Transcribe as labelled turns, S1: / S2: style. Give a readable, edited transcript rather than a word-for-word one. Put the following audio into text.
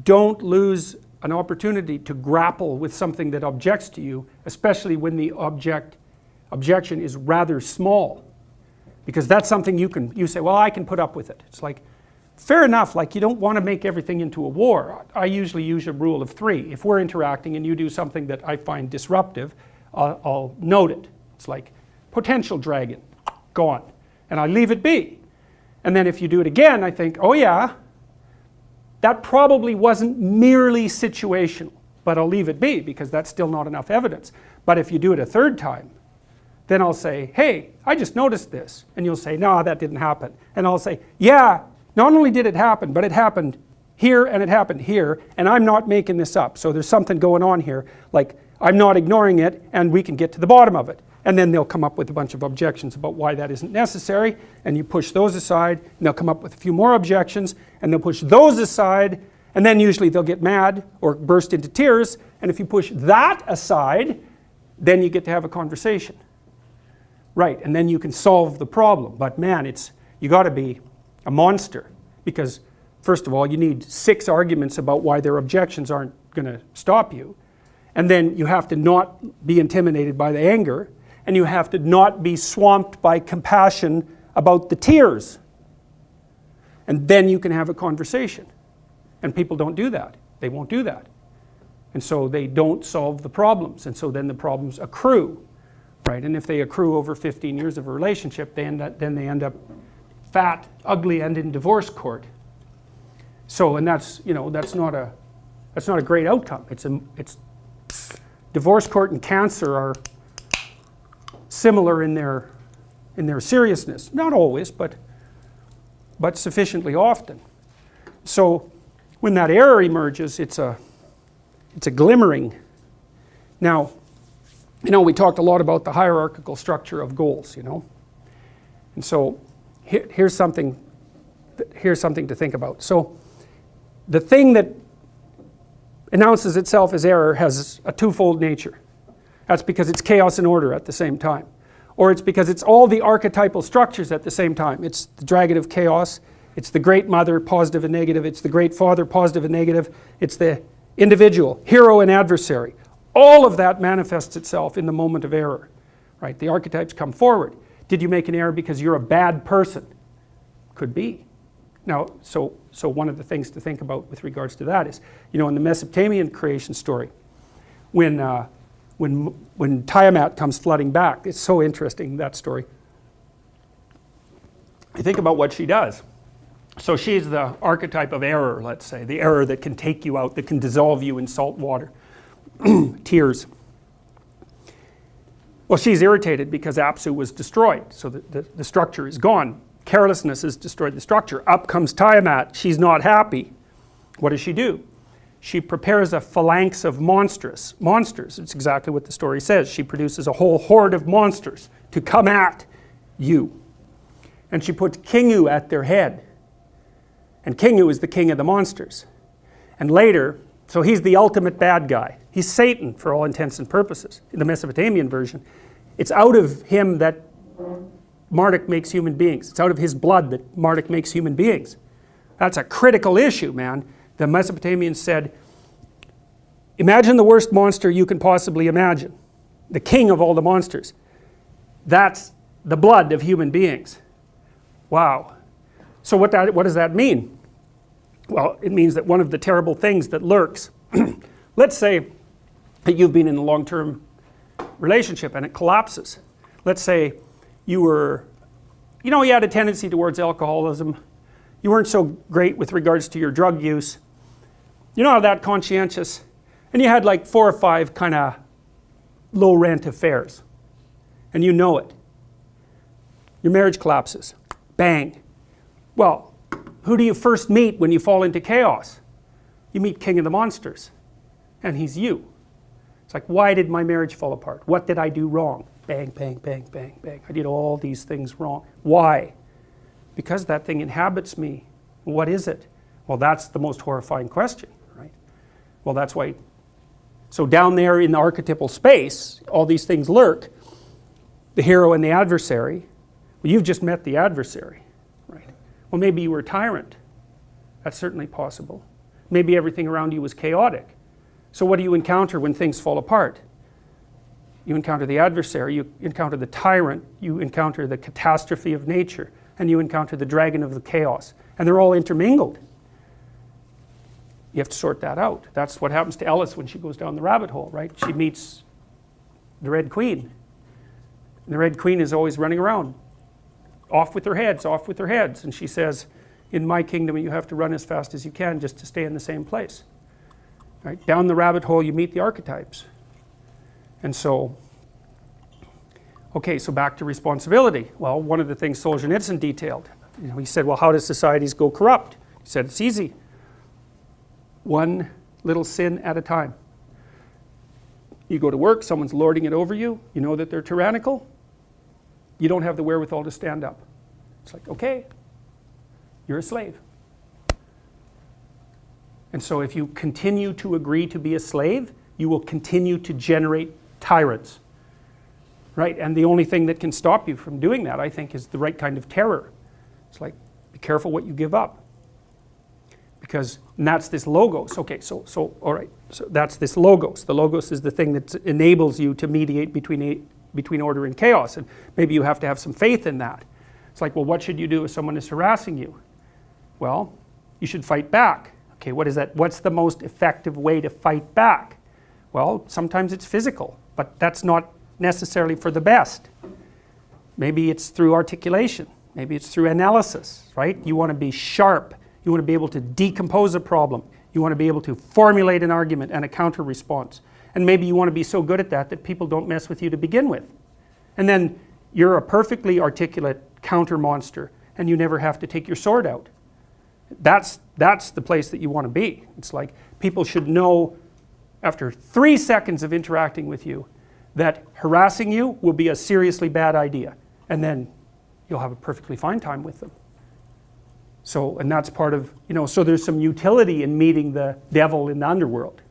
S1: don't lose an opportunity to grapple with something that objects to you, especially when the objection is rather small. Because that's something you say, well, I can put up with it. It's like, fair enough, like you don't want to make everything into a war. I usually use a rule of 3. If we're interacting and you do something that I find disruptive, I'll note it. It's like, potential dragon, gone. And I leave it be. And then if you do it again, I think, oh yeah, that probably wasn't merely situational, but I'll leave it be because that's still not enough evidence. But if you do it a third time, then I'll say, hey, I just noticed this. And you'll say, no, that didn't happen. And I'll say, yeah, not only did it happen, but it happened here and it happened here, and I'm not making this up. So there's something going on here, like I'm not ignoring it, and we can get to the bottom of it. And then they'll come up with a bunch of objections about why that isn't necessary, and you push those aside, and they'll come up with a few more objections, and they'll push those aside, and then usually they'll get mad or burst into tears, and if you push that aside, then you get to have a conversation. Right, and then you can solve the problem. But man, you got to be a monster, because first of all, you need 6 arguments about why their objections aren't going to stop you, and then you have to not be intimidated by the anger, and you have to not be swamped by compassion about the tears. And then you can have a conversation. And people don't do that. They won't do that. And so they don't solve the problems. And so then the problems accrue. Right? And if they accrue over 15 years of a relationship, then they end up fat, ugly, and in divorce court. So, and that's not a great outcome. It's divorce court and cancer are similar in their seriousness. Not always, but sufficiently often. So when that error emerges, it's a glimmering. Now, we talked a lot about the hierarchical structure of goals, And so here's something to think about. So the thing that announces itself as error has a twofold nature. That's because it's chaos and order at the same time. Or it's because it's all the archetypal structures at the same time. It's the dragon of chaos, it's the great mother, positive and negative, it's the great father, positive and negative, it's the individual, hero and adversary. All of that manifests itself in the moment of error. Right? The archetypes come forward. Did you make an error because you're a bad person? Could be. Now, so one of the things to think about with regards to that is, in the Mesopotamian creation story, when Tiamat comes flooding back, it's so interesting, that story. You think about what she does. So she's the archetype of error, let's say, the error that can take you out, that can dissolve you in salt water. Tears. Well, she's irritated because Apsu was destroyed, so the structure is gone. Carelessness has destroyed the structure. Up comes Tiamat. She's not happy. What does she do? She prepares a phalanx of monsters. It's exactly what the story says. She produces a whole horde of monsters to come at you. And she puts Kingu at their head. And Kingu is the king of the monsters. And later, so he's the ultimate bad guy. He's Satan for all intents and purposes. In the Mesopotamian version, it's out of him that Marduk makes human beings. It's out of his blood that Marduk makes human beings. That's a critical issue, man. The Mesopotamians said, imagine the worst monster you can possibly imagine. The king of all the monsters. That's the blood of human beings. Wow. So what does that mean? Well, it means that one of the terrible things that lurks, let's say that you've been in a long-term relationship and it collapses. Let's say you had a tendency towards alcoholism. You weren't so great with regards to your drug use. You're not that conscientious. And you had like 4 or 5 kind of low-rent affairs. And you know it. Your marriage collapses. Bang. Well, who do you first meet when you fall into chaos? You meet King of the Monsters. And he's you. It's like, why did my marriage fall apart? What did I do wrong? Bang, bang, bang, bang, bang. I did all these things wrong. Why? Because that thing inhabits me. What is it? Well, that's the most horrifying question, right? Well, that's why. So down there in the archetypal space, all these things lurk. The hero and the adversary. Well, you've just met the adversary, right? Well, maybe you were a tyrant. That's certainly possible. maybe everything around you was chaotic. So what do you encounter when things fall apart? You encounter the adversary, you encounter the tyrant, you encounter the catastrophe of nature, and you encounter the dragon of the chaos. And they're all intermingled. You have to sort that out. That's what happens to Ellis when she goes down the rabbit hole, right? She meets the Red Queen. And the Red Queen is always running around. Off with their heads, off with their heads. And she says, in my kingdom you have to run as fast as you can just to stay in the same place. Right? Down the rabbit hole you meet the archetypes. And so, okay, so back to responsibility. Well, one of the things Solzhenitsyn detailed, he said, well, how do societies go corrupt? He said, it's easy. One little sin at a time. You go to work, someone's lording it over you, you know that they're tyrannical, you don't have the wherewithal to stand up. It's like, okay, you're a slave. And so if you continue to agree to be a slave, you will continue to generate tyrants. Right? And the only thing that can stop you from doing that, I think, is the right kind of terror. It's like, be careful what you give up. Because, and that's this logos. Okay, so all right, so that's this logos. The logos is the thing that enables you to mediate between order and chaos. And maybe you have to have some faith in that. It's like, well, what should you do if someone is harassing you? Well, you should fight back. Okay, what is that? What's the most effective way to fight back? Well, sometimes it's physical, but that's not necessarily for the best. Maybe it's through articulation. Maybe it's through analysis, right? You want to be sharp. You want to be able to decompose a problem. You want to be able to formulate an argument and a counter response. And maybe you want to be so good at that that people don't mess with you to begin with. And then you're a perfectly articulate counter monster and you never have to take your sword out. That's the place that you want to be. It's like people should know after 3 seconds of interacting with you that harassing you will be a seriously bad idea. And then you'll have a perfectly fine time with them. So, and that's part of, so there's some utility in meeting the devil in the underworld.